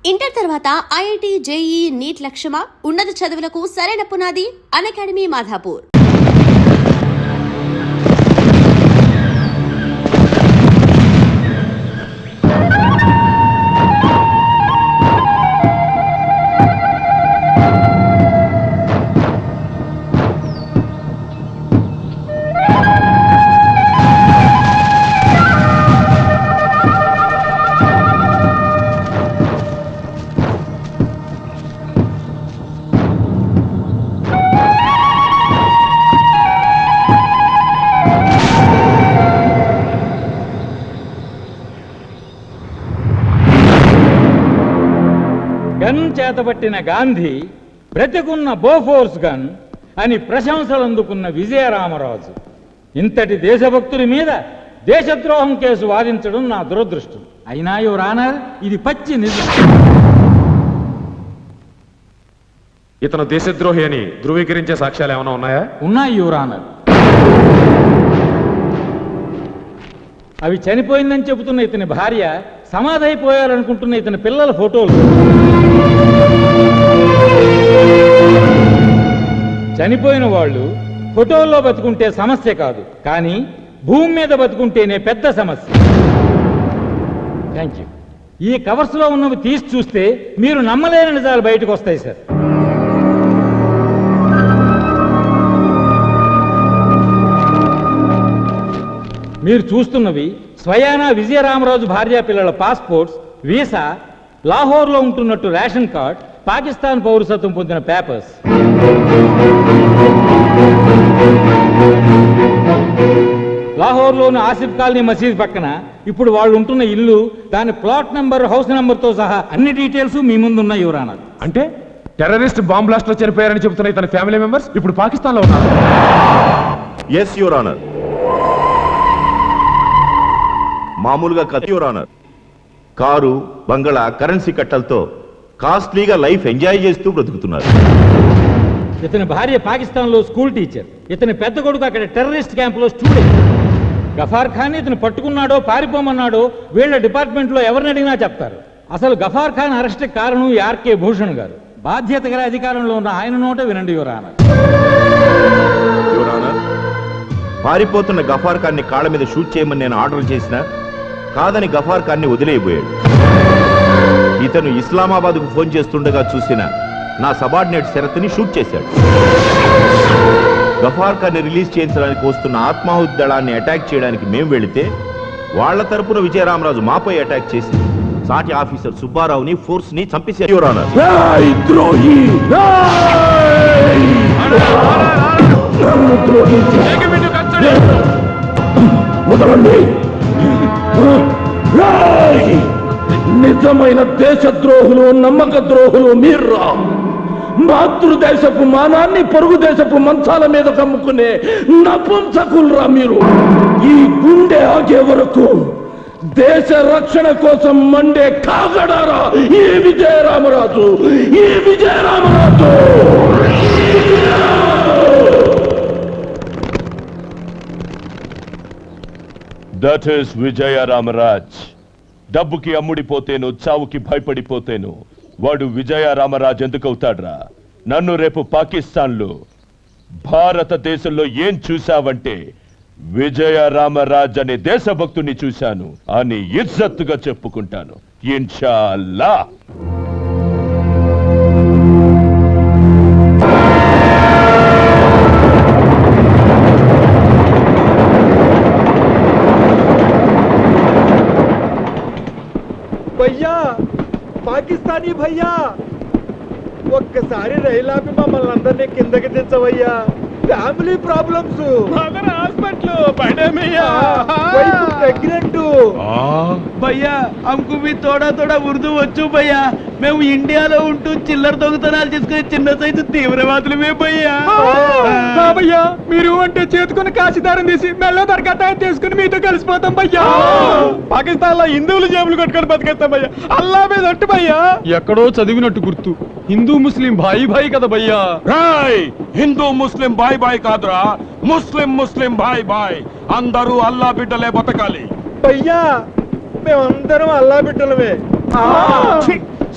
Inter తర్వాత IIT, JEE, neat లక్ష్యమా? ఉన్నత చదువులకు సరైన పునాది అన్అకాడమీ మాధాపూర్. గన్ చేతబట్టిన గాంధీ బ్రతికున్న బోఫోర్స్ గన్ అని ప్రశంసలు అందుకున్న విజయరామరాజు ఇంతటి దేశభక్తుడి మీద దేశద్రోహం కేసు వాదించడం నా దురదృష్టం. అయినా యువర్ ఆనర్, ఇది పచ్చి నిజం. ఇతను దేశద్రోహి అని ధృవీకరించే సాక్ష్యాలు ఏమైనా ఉన్నాయా? ఉన్నాయి యువర్ ఆనర్. అవి చనిపోయిందని చెబుతున్న ఇతని భార్య, సమాధైపోయారనుకుంటున్న ఇతని పిల్లల ఫోటోలు. చనిపోయిన వాళ్ళు ఫోటోల్లో బతుకుంటే సమస్య కాదు, కానీ భూమి మీద బతుకుంటేనే పెద్ద సమస్య. Thank you. ఈ కవర్స్లో ఉన్నవి తీసి చూస్తే మీరు నమ్మలేని నిజాలు బయటకు వస్తాయి సార్. మీరు చూస్తున్నవి స్వయానా విజయరామరాజు భార్యా పిల్లల పాస్పోర్ట్స్, వీసా, లాహోర్లో ఉంటున్నట్టు రేషన్ కార్డ్, పాకిస్తాన్ పౌరసత్వం పొందిన పేపర్స్. లాహోర్లోని ఆసిఫ్ కాలనీ మసీద్ పక్కన ఇప్పుడు వాళ్ళు ఉంటున్న ఇల్లు, దాని ప్లాట్ నెంబర్, హౌస్ నెంబర్తో సహా అన్ని డీటెయిల్స్ మీ ముందున్న యువర్ ఆనర్. అంటే టెర్రరిస్ట్ బాంబ్ బ్లాస్ట్ లో చనిపోయారని చెబుతున్న ఇతని ఫ్యామిలీ మెంబర్స్ ఇప్పుడు పాకిస్తాన్ లో ఉన్నారు. Yes your honour. మామూలుగా కథ యువర్ ఆనర్. కారు, బంగళా, కరెన్సీ కట్టలతో కాస్ట్లీగా లైఫ్ ఎంజాయ్ చేస్తూ బ్రతుకుతున్నారు. ఇతని భార్య పాకిస్తాన్లో స్కూల్ టీచర్, ఇతని పెద్ద కొడుకు అక్కడ టెర్రరిస్ట్ క్యాంపులో స్టూడెంట్. గఫార్ ఖాన్ ఇతను పట్టుకున్నాడో పారిపోమన్నాడో వీళ్ళ డిపార్ట్మెంట్లో ఎవరిని అడిగినా చెప్తారు. అసలు గఫార్ ఖాన్ అరెస్ట్కి కారణం ఆర్కే భూషణ్ గారు. బాధ్యత గల అధికారంలో ఉన్న ఆయన నోట వినండి యువర్ ఆనర్. యువర్ ఆనర్, పారిపోతున్న గఫార్ ఖాన్ని కాళ్ళ మీద షూట్ చేయమని నేను ఆర్డర్ చేసినా కాదని గఫార్ ఖాన్ని వదిలేయబోయాడు. ఇతను ఇస్లామాబాద్కు ఫోన్ చేస్తుండగా చూసిన నా సబార్డినేట్ శరత్ని షూట్ చేశాడు. గఫార్ ఖాన్ని రిలీజ్ చేయించడానికి వస్తున్న ఆత్మాహుతి దళాన్ని అటాక్ చేయడానికి మేము వెళితే వాళ్ల తరపున విజయరామరాజు మాపై అటాక్ చేసి సాటి ఆఫీసర్ సుబ్బారావుని, ఫోర్స్ ని చంపేశారు యువర్ ఆనర్. నిజమైన దేశద్రోహులు, నమ్మక ద్రోహులు మీర్రా. మాతృదేశపు మానాన్ని పొరుగు దేశపు మంచాల మీద కమ్ముకునే నపుంసకుల్రా మీరు. ఈ గుండె ఆగే వరకు దేశ రక్షణ కోసం మండే కాగడారా ఈ విజయరామరాజు, ఈ విజయరామరాజు. That is విజయరామరాజ్. డబ్బుకి అమ్ముడిపోతేను, చావుకి భయపడిపోతేను వాడు విజయరామరాజ్ ఎందుకవుతాడ్రా? నన్ను రేపు పాకిస్తాన్లో, భారతదేశంలో ఏం చూశావంటే విజయరామరాజ్ అనే దేశభక్తుని చూశాను అని ఇజ్జత్తుగా చెప్పుకుంటాను ఇన్షాల్లా. భయ్యా, పాకిస్తానీ భయ్యా, ఒక్కసారి రైలాపి మమ్మల్ని అందరినీ కిందకి తెచ్చవయ్యా. Family problems, hospital pregnant. భయ్యా హమ్కు भी थोड़ा थोड़ा ఉర్దూ వచ్చు భయ్యా. మేము ఇండియాలో ఉంటూ చిల్లర దొంగతనాలు చేసుకునే చిన్న సైజు తీవ్రవాదులమే భయ్యా. భయ్యా, మీరు అంటే చేతుకుని కాశీదారం తీసి మెల్ల దరకతాయం తీసుకుని మీతో కలిసిపోతాం భయ్యా. పాకిస్తాన్ లో హిందువులు జేబులు కట్టుకొని బతికేస్తాం భయ్యా. అల్లా మీద ఒట్టు భయ్యా. ఎక్కడో చదివినట్టు గుర్తు, హిందూ ముస్లిం భాయి భాయి కదా భయ్యా. హిందూ ముస్లిం బాయ్ బాయ్ కాదురా, ముస్లిం ముస్లిం బాయ్ బాయ్. అందరూ అల్లా బిడ్డలే బతకాలి. భయ్యా, మేమందరం అల్లా బిడ్డలమే.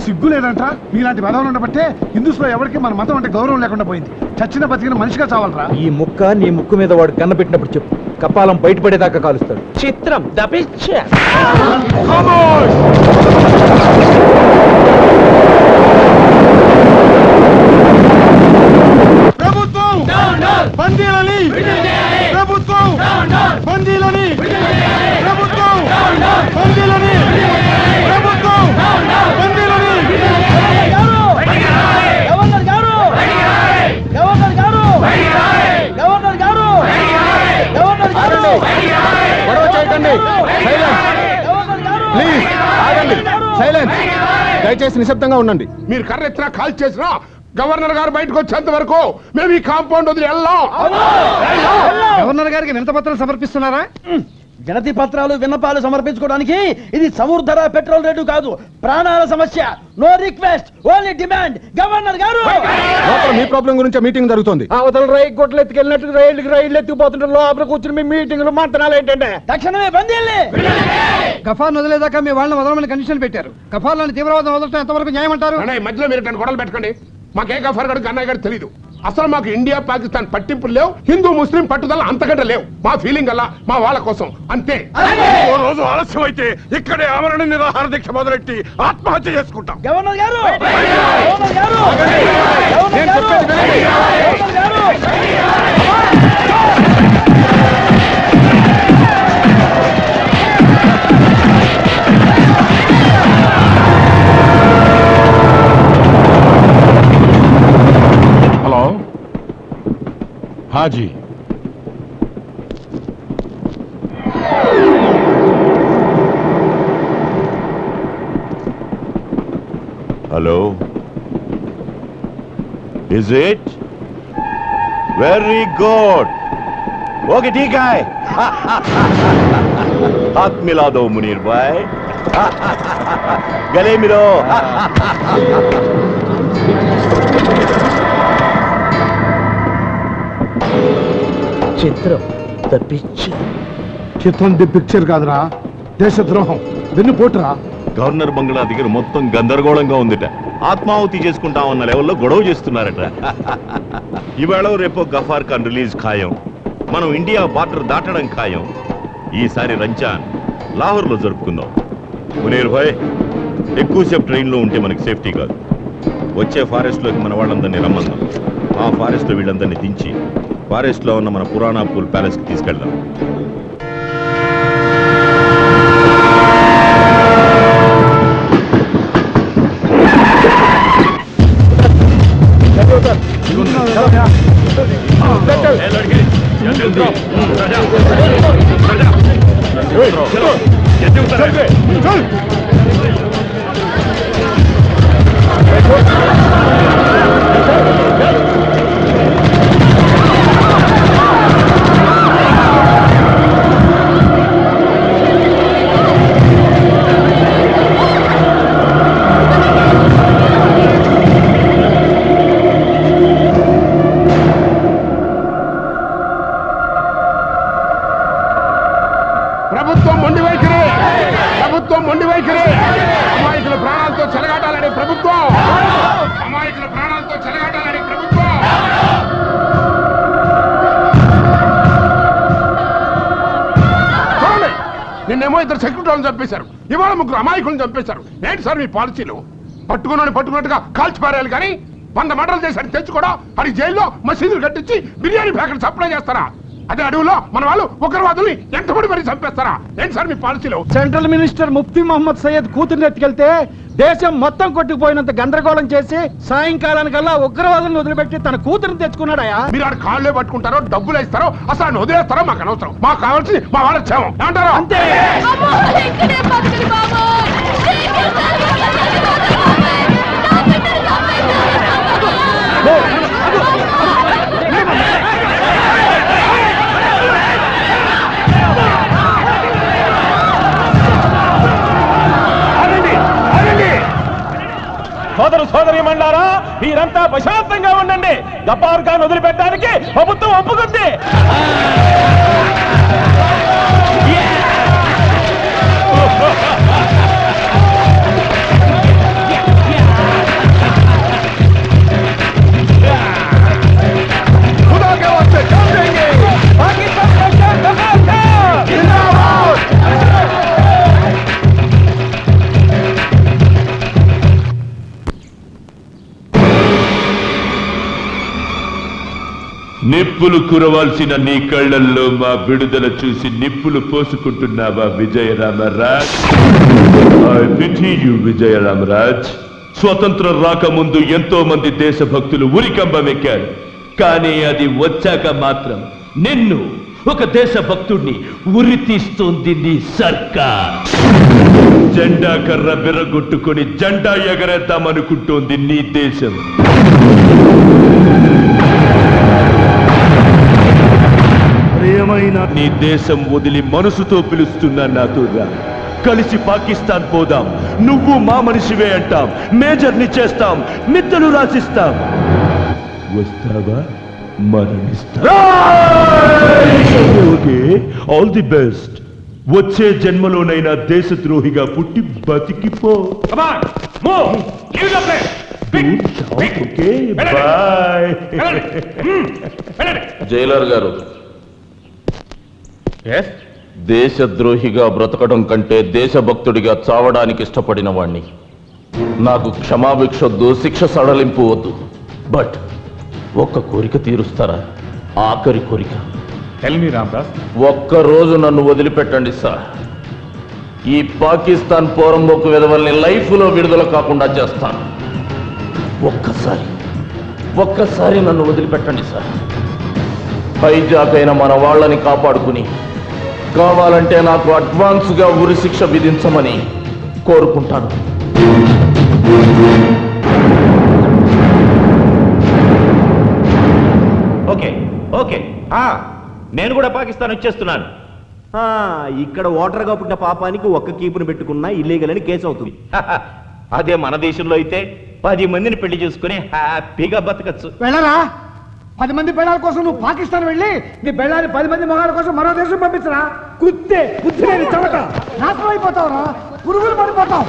సిగ్గు లేదంట్రా మీలాంటి వెధవలు ఉండబట్టే హిందూస్లో ఎవరికి మన మతం అంటే గౌరవం లేకుండా పోయింది. చచ్చిన బతికిన మనిషిగా చావాలరా. ఈ ముక్క నీ ముక్కు మీద వాడు కన్న పెట్టినప్పుడు చెప్పు, కపాలం బయటపడేదాకా కాలుస్తాడు. చిత్రం ద పిక్చర్. ప్రభుత్వం బందీలని, ప్రభుత్వం బందీలని, ప్రభుత్వం బందీలని, ప్రభుత్వం బందీలని. గవర్నర్ గారు, గవర్నర్ గారు, గవర్నర్ గారు, గవర్నర్ గారు, గొడవ చేయకండి, ప్లీజ్ ఆగండి, సైలెన్స్. దయచేసి నిశ్శబ్దంగా ఉండండి. మీరు కర్రెత్తినా కాల్ చేసినా గవర్నర్ గారు బయటకు వచ్చేంత వరకు మేము ఈ కాంపౌండ్ వదిలి వెళ్ళాం. గవర్నర్ గారికి వినతి పత్రాలు సమర్పిస్తున్నారా? వినతి పత్రాలు విన్నపాలు సమర్పించుకోవడానికి ఇది సముద్ర పెట్రోల్ రేటు కాదు, ప్రాణాల సమస్య. No request, only demand. Governor గారు, లోపల మీ ప్రాబ్లం గురించి మీటింగ్ జరుగుతుంది. అవతల గొడ్లు ఎత్తుకెళ్ళినట్టు రైళ్లు ఎత్తుకుపోతుంటారు. లోపల కూర్చుని మీ మీటింగ్లు మంతనాలు ఏంటంటే తక్షణమే బందీల్ని. గఫార్ వదిలేదాకా మీ వాళ్ళని వదలమని కండిషన్ పెట్టారు. గఫార్లను తీవ్రవాదం వదలటం ఎంతవరకు న్యాయం అంటారు? మధ్యలో మీరు గొడవలు పెట్టకండి. మాకే గఫార్ గడు అన్నయ్య గారు తెలీదు. అసలు మాకు ఇండియా పాకిస్తాన్ పట్టింపులు లేవు, హిందూ ముస్లిం పట్టుదల అంతకంటే లేవు. మా ఫీలింగ్ అలా మా వాళ్ళ కోసం అంతే. ఓ రోజు ఆలస్యం అయితే ఇక్కడే ఆమరణ నిరాహార దీక్ష మొదలెట్టి ఆత్మహత్య చేసుకుంటాం. గవర్నర్ గారు, గవర్నర్ గారు, గవర్నర్ గారు, గవర్నర్ గారు. Hello Haji, hello, is it very good? Okay ठीक है. हाथ मिला दो मुनीर भाई, गले मिलो. చిత్రం ద పిక్చర్. చిత్రం ది పిక్చర్ కాదురా, దేశద్రోహం, వెన్నుపోటురా. గవర్నర్ బంగ్లా దగ్గర మొత్తం గందరగోళంగా ఉందిట. ఆత్మాహుతి చేసుకుంటామన్న లెవెల్లో గొడవ చేస్తున్నారట. ఇవాళ రేపో గఫార్ ఖాన్ రిలీజ్ ఖాయం. మనం ఇండియా బార్డర్ దాటడం ఖాయం. ఈసారి రంజాన్ లాహోర్లో జరుపుకుందాం. మునీర్ భాయ్, ఎక్కువసేపు ట్రైన్లో ఉంటే మనకి సేఫ్టీ కాదు. వచ్చే ఫారెస్ట్లోకి మన వాళ్ళందరినీ రమ్మందాం. ఆ ఫారెస్ట్లో వీళ్ళందరినీ దించి ఫారెస్ట్లో ఉన్న మన పురాణా పూల్ ప్యాలెస్కి తీసుకెళ్దాం. ప్రభుత్వం మొండి వైఖరి, ప్రభుత్వం మొండి వైఖరి. అమాయకుల ప్రాణాలతో చెలగాటాలని ప్రభుత్వం, అమాయకుల ప్రాణాలతో చెలగాటాలని ప్రభుత్వం. చూడండి, నిన్నేమో ఇద్దరు సెక్యూరిటీ వాళ్ళని చంపేశారు, ఇవాళ ముగ్గురు అమాయకులను చంపేశారు. ఏంటి సార్ మీ పాలసీలు? పట్టుకున్నాను పట్టుకున్నట్టుగా కాల్చి పారేయాలి కానీ 100 మర్డర్లు చేశాడు తెచ్చుకోవడం, అది జైల్లో మసీదులు కట్టించి బిర్యానీ ప్యాకెట్ సప్లై చేస్తారా? అదే అడవులో మన వాళ్ళు ఉగ్రవాదుల్ని ఎంతమంది మరి చంపేస్తారా? ఏంటి సార్ మీ పాలసీలో? సెంట్రల్ మినిస్టర్ ముఫ్తీ మహమ్మద్ సయ్యద్ కూతుర్ని ఎత్తుకెళ్తే దేశం మొత్తం కొట్టుకుపోయినంత గందరగోళం చేసి సాయంకాలానికల్లా ఉగ్రవాదులను వదిలిపెట్టి తన కూతురుని తెచ్చుకున్నాడయా. మీరు ఆడ కాళ్ళే పట్టుకుంటారో డబ్బులు ఇస్తారో అసలు ఆయన వదిలేస్తారో మాకు అనవసరం. మాకు కావాల్సింది మా వాళ్ళ క్షేమం. ఏమంటారు? అంతే. సోదరు సోదరి మండారా, మీరంతా ప్రశాంతంగా ఉండండి. గఫార్ ఖాన్ వదిలిపెట్టడానికి ప్రభుత్వం ఒప్పుకుంది. నిప్పులు కురవాల్సిన నీ కళ్ళల్లో మా విడుదల చూసి నిప్పులు పోసుకుంటున్నావా Vijayaramaraj? I pity you Vijayaramaraj. స్వతంత్రం రాకముందు ఎంతో మంది దేశభక్తులు ఉరికంబమెక్కారు. కానీ అది వచ్చాక మాత్రం నిన్ను ఒక దేశభక్తుడిని ఉరి తీస్తోంది నీ సర్కార్. జెండా కర్ర బిర్రగొట్టుకొని జెండా ఎగరేద్దామనుకుంటోంది నీ దేశం. ప్రియమైన నీ దేశం వదిలి మనసుతో పిలుస్తున్నా నాతో రా. కలిసి పాకిస్తాన్ పోదాం. నువ్వు మా మనిషివే అంటాం, మేజర్ని చేస్తాం, మిద్దెలు రాసిస్తాం. వస్తావా? మరణిస్తా. Okay, all the best. వచ్చే జన్మలోనైనా దేశద్రోహిగా పుట్టి బతికిపో. బాయ్. జైలర్ గారు, దేశద్రోహిగా బ్రతకడం కంటే దేశభక్తుడిగా చావడానికి ఇష్టపడిన వాణ్ణి. నాకు క్షమాభిక్షొద్దు, శిక్ష సడలింపు వద్దు. బట్ ఒక్క కోరిక తీరుస్తారా? ఆఖరి కోరిక. ఒక్కరోజు నన్ను వదిలిపెట్టండి సార్. ఈ పాకిస్తాన్ పోరంబోకు విధవల్ని లైఫ్లో విడుదల కాకుండా చేస్తాను. ఒక్కసారి నన్ను వదిలిపెట్టండి సార్. హైజాక్ అయిన మన వాళ్ళని కాపాడుకుని కావాలంటే నాకు అడ్వాన్స్గా ఉరి శిక్ష విధించమని కోరుకుంటాను. ఓకే ఓకే, నేను కూడా పాకిస్తాన్ వచ్చేస్తున్నాను. ఇక్కడ ఓటర్గా పుట్టిన పాపానికి ఒక్క కీపును పెట్టుకున్నా ఇల్లీగల్ అని కేసు అవుతుంది. అదే మన దేశంలో అయితే 10 మందిని పెళ్లి చేసుకుని హ్యాపీగా బతకచ్చు. వెళ్ళరా? 10 మంది పెళ్ళాల కోసం నువ్వు పాకిస్తాన్ వెళ్ళి నీ పెళ్ళాన్ని 10 మంది మగాళ్ళ కోసం మరో దేశం పంపించరా? కుత్తే బుద్ధి లేని చవట, నాశనం అయిపోతావురా, పురుగులు పడిపోతావు.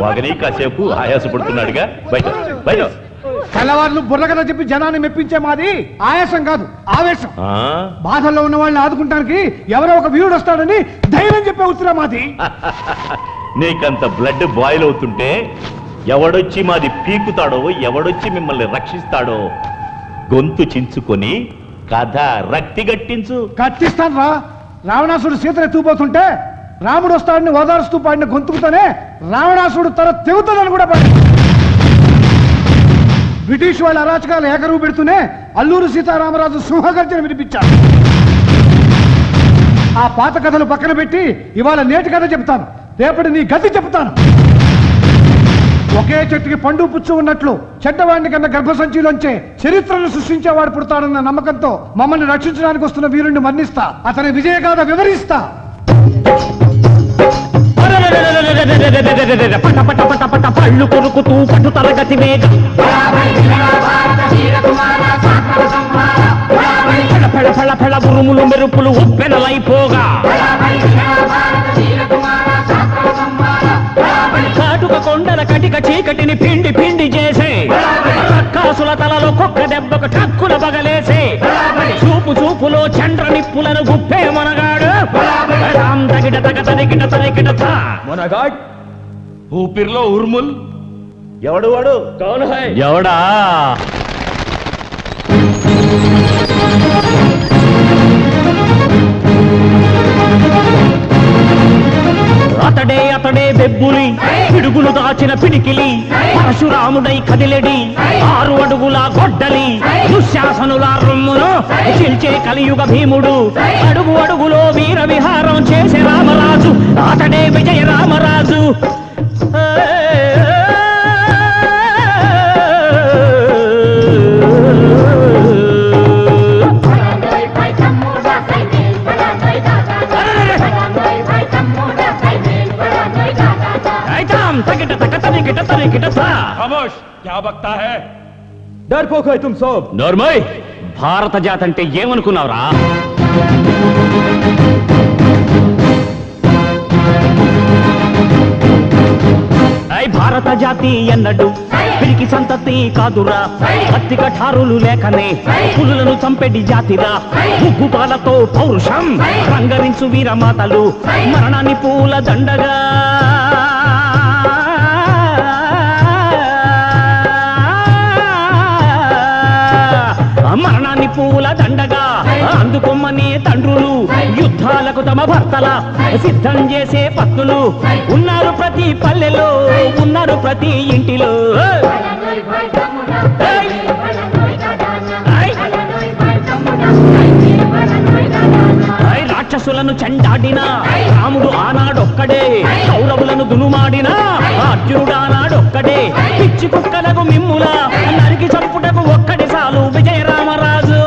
వాగని కాసేపు ఆయాసపడుతున్నాడుగా, బయట బయట. తెల్లవాళ్ళు బుర్ర కథ చెప్పి జనాన్ని మెప్పించే మాది ఆయాసం కాదు, ఆవేశం. బాధల్లో ఉన్న వాళ్ళని ఆదుకుంటానికి ఎవరో ఒక వీరుడు వస్తాడని ధైర్యం చెప్పే ఉత్తరా మాది. నీకంత బ్లడ్ బాయిల్ అవుతుంటే ఎవడొచ్చి మాది పీకుతాడో, ఎవడొచ్చి మిమ్మల్ని రక్షిస్తాడో గొంతు చించుకొని కథ రక్తి గట్టించు. కట్టిస్తాను రా. రావణాసుడు సీతను ఎత్తుకుపోతుంటే రాముడు వస్తాడని ఓదారుస్తూ పాడిన గొంతుకుతోనే రావణాసుడు తన తెగుతుందని కూడా పాడి. బ్రిటిష్ వాళ్ళ అరాచకాలు ఏకరువు పెడుతూనే అల్లూరు సీతారామరాజు సింహగర్జన వినిపించారు. ఆ పాత కథలు పక్కన పెట్టి ఇవాళ నేటి కథ చెప్తాను, రేపటి నీ గతి చెప్తాను. ఒకే చెట్టుకి పండు పుచ్చు ఉన్నట్లు చెడ్డవాడిని కన్నా గర్భసంచిలోంచే చరిత్రను సృష్టించేవాడు పుడతాడన్న నమ్మకంతో మమ్మల్ని రక్షించడానికి వస్తున్న వీరుణ్ణి మరణిస్తా, అతని విజయగాథ వివరిస్తా. పట పట పట పట పళ్ళు కొరుకుతూ పట్టు తరగతి వేగ ఫెళ ఫెళ ఫెళ ఉరుములు మెరుపులు ఉప్పెనలైపోగా కాటుక కొండల కటిక చీకటిని పిండి పిండి చేసే కాసుల తలలో కుక్క దెబ్బకు టక్కుల బగలేసే చూపు చూపులో చండ్ర నిప్పులను గుప్పే మనగాడు తగిట తగ తరికిట తరికిట మనగాడ్ ఊపిరిలో ఉర్ముల్. ఎవడు వాడు? ఎవడా? అతడే బెబ్బులి, పిడుగులు దాచిన పిడికిలి, పరశురాముడై కదిలెడి 6 అడుగుల గొడ్డలి, దుశ్శాసనుల రొమ్మును చిల్చే కలియుగ భీముడు, అడుగు అడుగులో వీర విహారం చేసే రామరాజు, అతడే విజయ రామరాజు. నోర్మోయ్, భారత జాతి అంటే ఏమనుకున్నావురా? భారత జాతి ఎన్నడు పిరికి సంతతి కాదురా, అతి కఠారులు లేకనే పులులను చంపెడి జాతిరా, ఉగ్గుపాలతో పౌరుషం రంగరించు వీరమాతలు, మరణాన్ని పూల దండగా వివాహాలకు తమ భర్తల సిద్ధం చేసే పత్తులు ఉన్నారు ప్రతి పల్లెలో, ఉన్నారు ప్రతి ఇంటిలో. రాక్షసులను చెండాడినా రాముడు ఆనాడొక్కడే, కౌరవులను దునుమాడినా అర్జునుడు ఆనాడొక్కడే. పిచ్చి కుక్కలకు మిమ్ముల నరికి చంపుటకు ఒక్కడి చాలు విజయరామరాజు.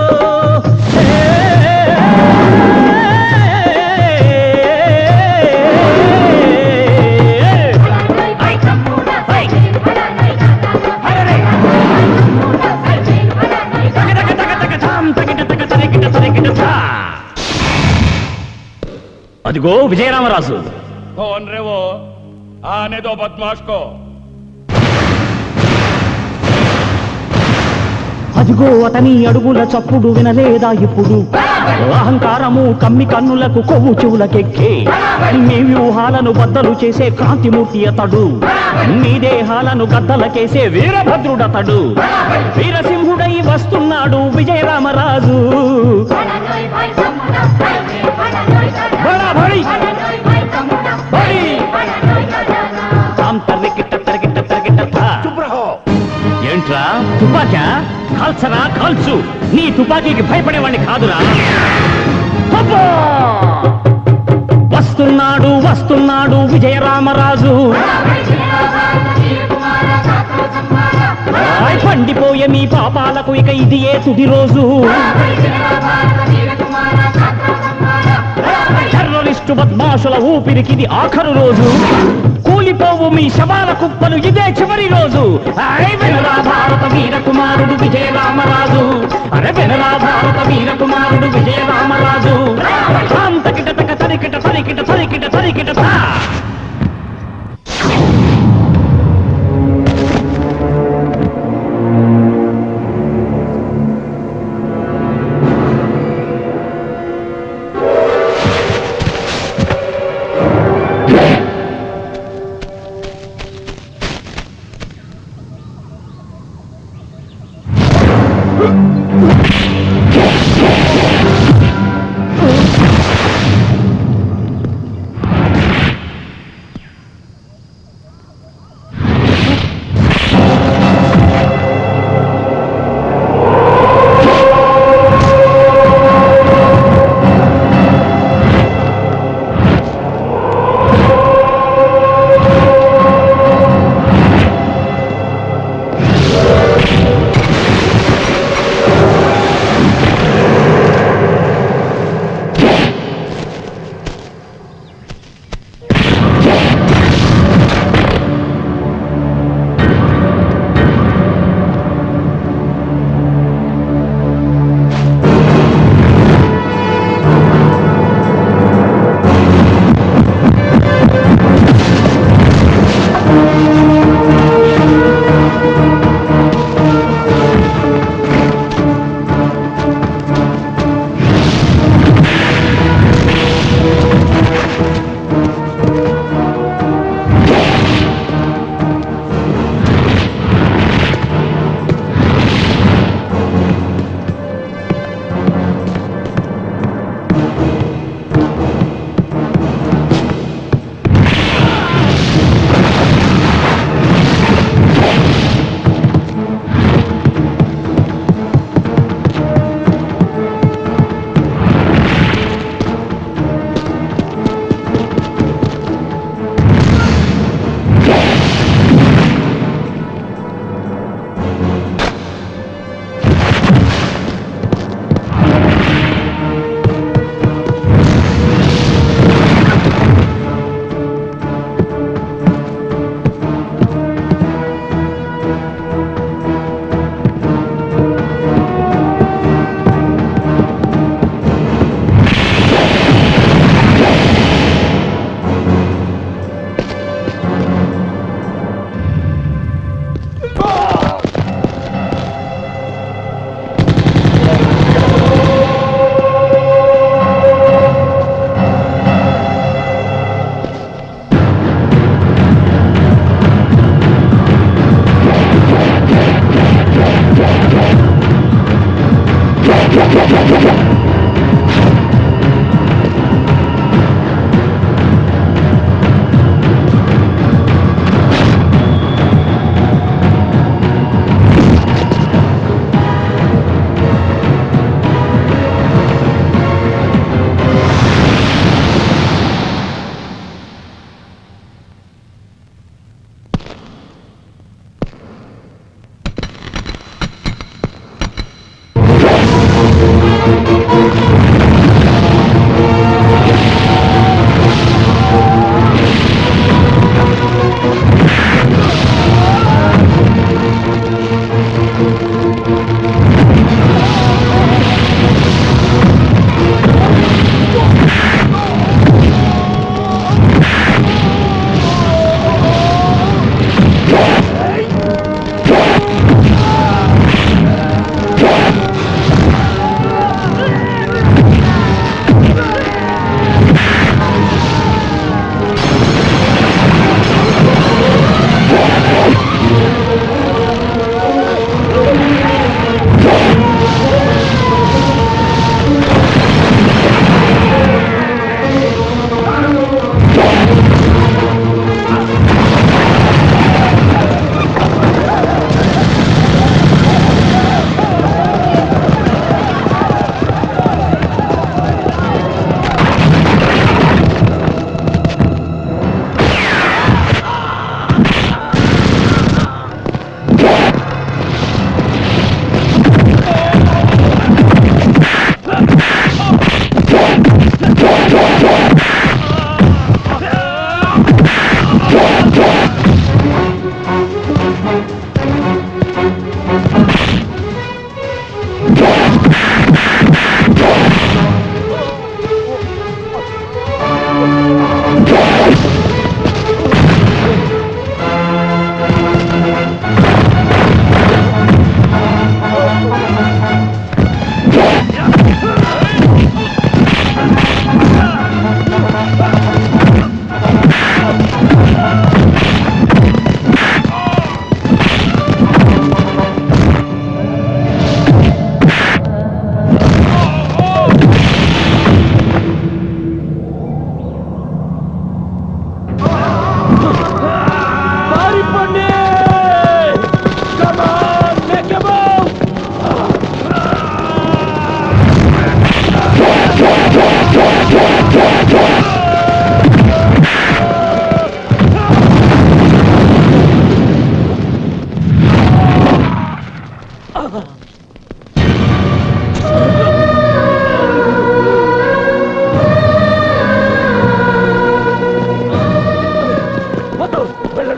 అదిగో విజయరామరాజు. कौन रे वो? आने दो बदमाश को. అదిగో అతని అడుగుల చప్పుడు వినలేదా ఇప్పుడు? అహంకారము కమ్మి కన్నులకు కొవ్వు చెవులకెక్కే మీ వ్యూహాలను బద్దలు చేసే క్రాంతిమూర్తి అతడు. మీ దేహాలను గద్దలకేసే వీరభద్రుడతడు. వీరసింహుడై వస్తున్నాడు విజయరామరాజు. ఏంట్రా తుపాకా? కాల్చరా కాల్చు, నీ తుపాకీకి భయపడేవాడిని కాదురా. వస్తున్నాడు వస్తున్నాడు విజయరామరాజు. పండిపోయే మీ పాపాలకు ఇక ఇది ఏ తుది రోజు. టెర్రరిస్టు బద్మాషుల ఊపిరికిది ఆఖరు రోజు. కూలిపోవు మీ శవాల కుప్పలు ఇదే చివరి రోజు. అరే వెనరా భారత వీర కుమారుడు విజయరామరాజు. అరే వెనరా భారత వీర కుమారుడు విజయరామరాజు. తకిట తక తరికిట తరికిట తరికిట తరికిట తా.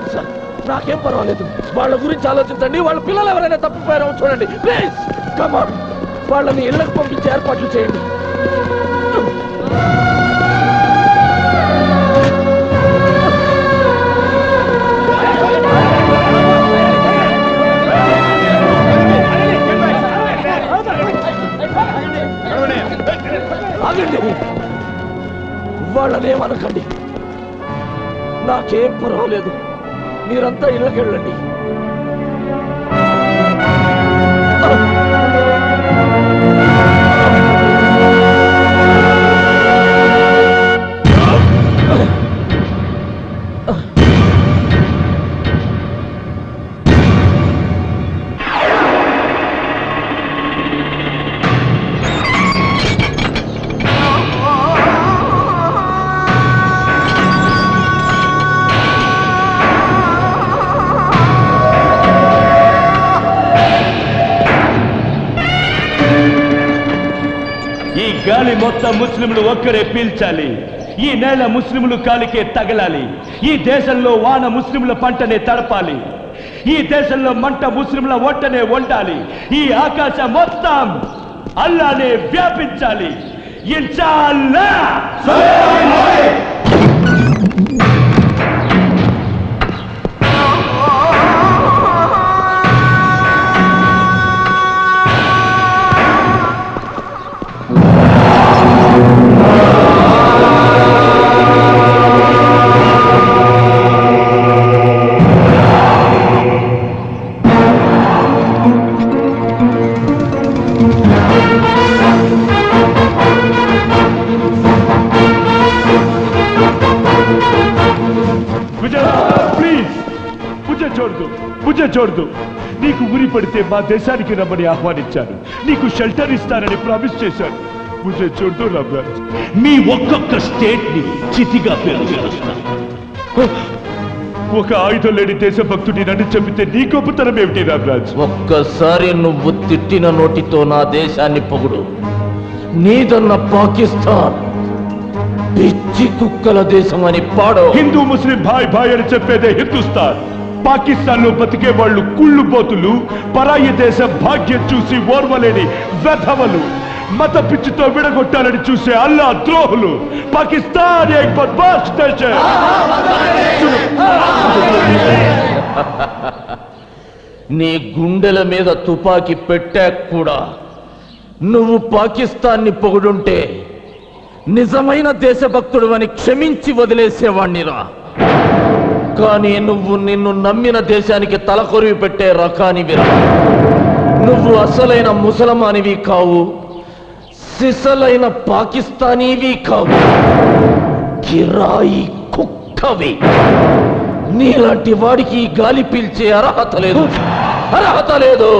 ప్లీజ్ సార్, నాకేం పర్వాలేదు. వాళ్ళ గురించి ఆలోచించండి. వాళ్ళ పిల్లలు ఎవరైనా తప్పిపోయారో చూడండి ప్లీజ్. కమాన్, వాళ్ళని ఇళ్ళకి పంపించే ఏర్పాట్లు చేయండి. ఆగండి, వాళ్ళనేమనకండి. నాకేం పర్వాలేదు. మీరంతా ఇళ్ళకి వెళ్ళండి. గాలి మొత్తం ముస్లింలు ఒక్కరే పీల్చాలి. ఈ నేల ముస్లింలు కాలికే తగలాలి. ఈ దేశంలో వాన ముస్లింల పంటనే తడపాలి. ఈ దేశంలో మంట ముస్లింల వంటనే వండాలి. ఈ ఆకాశం మొత్తం అల్లానే వ్యాపించాలి. ఇన్షాఅల్లాహ్. ముజే చూడదు. నీకు ఉరి పడితే మా దేశానికి రమ్మని ఆహ్వానించాను. నీకు షెల్టర్ ఇస్తానని ప్రామిస్ చేశాను. ముజే చూడదు రామ్రాజ్. మీ ఒక్కొక్క స్టేట్ ని చితిగా పేరుస్తాను. ఒక ఆయుధం లేని దేశభక్తుడి నన్ను చంపితే నీ గొప్పతనం ఏమిటి రామ్రాజ్? ఒక్కసారి నువ్వు తిట్టిన నోటితో నా దేశాన్ని పొగుడు. నీదన్న పాకిస్తాన్ పిచ్చి కుక్కల దేశం అని పాడో. హిందూ ముస్లిం భాయ్ భాయ్ అని చెప్పేదే హిందుస్థాన్. పాకిస్తాన్ లో బతికే వాళ్ళు కుళ్ళు బోతులు, పరాయి దేశం భాగ్యం చూసి ఓర్వలేని వెధవలు, మత పిచ్చితో విడగొట్టాలని చూసే అల్లా ద్రోహులు. పాకిస్తాన్ ఏక్ బద్మాష్ దేశం. నీ గుండెల మీద తుపాకీ పెట్టాక కూడా నువ్వు పాకిస్తాన్ని పొగుడుంటే నిజమైన దేశభక్తుడు అని క్షమించి వదిలేసేవాణ్ణిరా. కానీ నువ్వు నిన్ను నమ్మిన దేశానికి తలకొరివి పెట్టే రకానివిరా. నువ్వు అసలైన ముసలమానివి కావు, సిసలైన పాకిస్తానీవి కావు, కిరాయి కుక్కవి. నీలాంటి వాడికి గాలి పీల్చే అర్హత లేదు, అర్హత లేదు.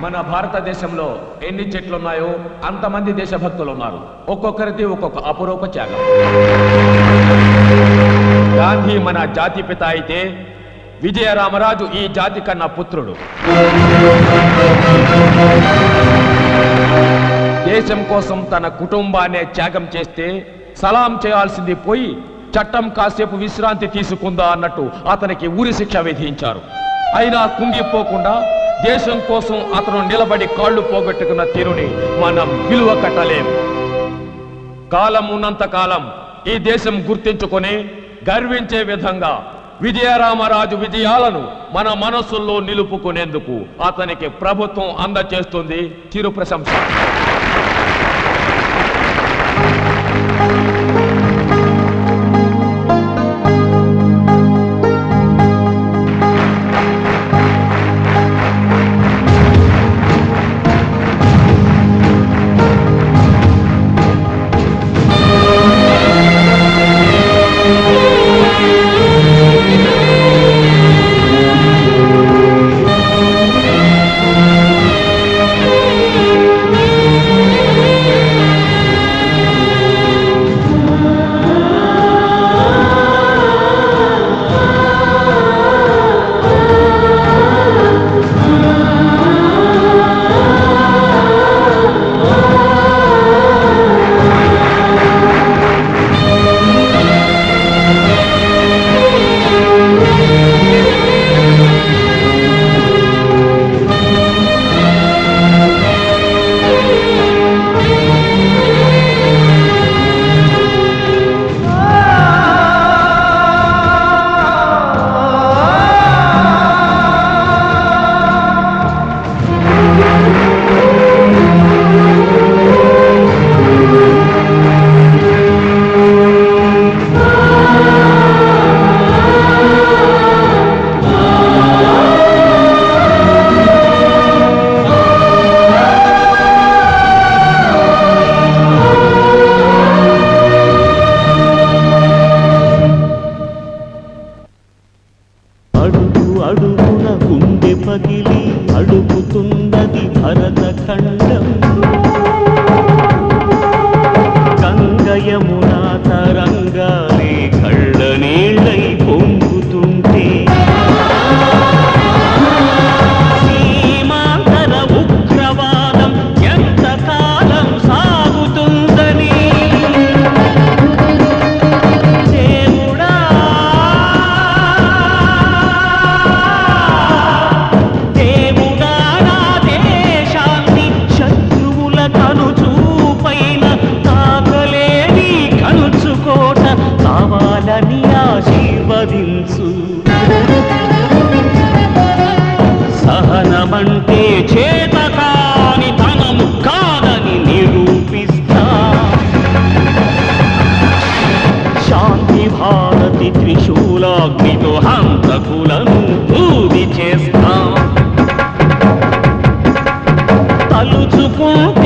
మన భారతదేశంలో ఎన్ని చెట్లు ఉన్నాయో అంతమంది దేశభక్తులు ఉన్నారు. ఒక్కొక్కరిది ఒక్కొక్క అపురూప త్యాగం. గాంధీ మన జాతి పిత అయితే విజయరామరాజు ఈ జాతి కన్నా పుత్రుడు. దేశం కోసం తన కుటుంబాన్నే త్యాగం చేస్తే సలాం చేయాల్సింది పోయి చట్టం కాసేపు విశ్రాంతి తీసుకుందా అన్నట్టు అతనికి ఉరి శిక్ష విధించారు. అయినా కుంగిపోకుండా దేశం కోసం అతను నిలబడి కాళ్ళు పోగొట్టుకున్న తీరుని మనం విలువ కట్టలేం. కాలం ఉన్నంత కాలం ఈ దేశం గుర్తించుకొని గర్వించే విధంగా విజయరామరాజు విజయాలను మన మనస్సుల్లో నిలుపుకునేందుకు అతనికి ప్రభుత్వం అందజేస్తుంది చిరు ప్రశంస. అడుగున గుండె పగిలి అడుగుతున్నది భరత ఖండం. గంగయమున తరంగాలే కళ్ళ నీళ్ళై పొంగుతుంటే సీమాంతర ఉగ్రవాదం ఎంతకాలం సాగుతుందని సహనమంటే చేతకాని తనము కాదని నిరూపిస్తా. శాంతి భారతి త్రిశూలాగ్నితో హంతకులను బూది చేస్తా. తలుచుకుంటూ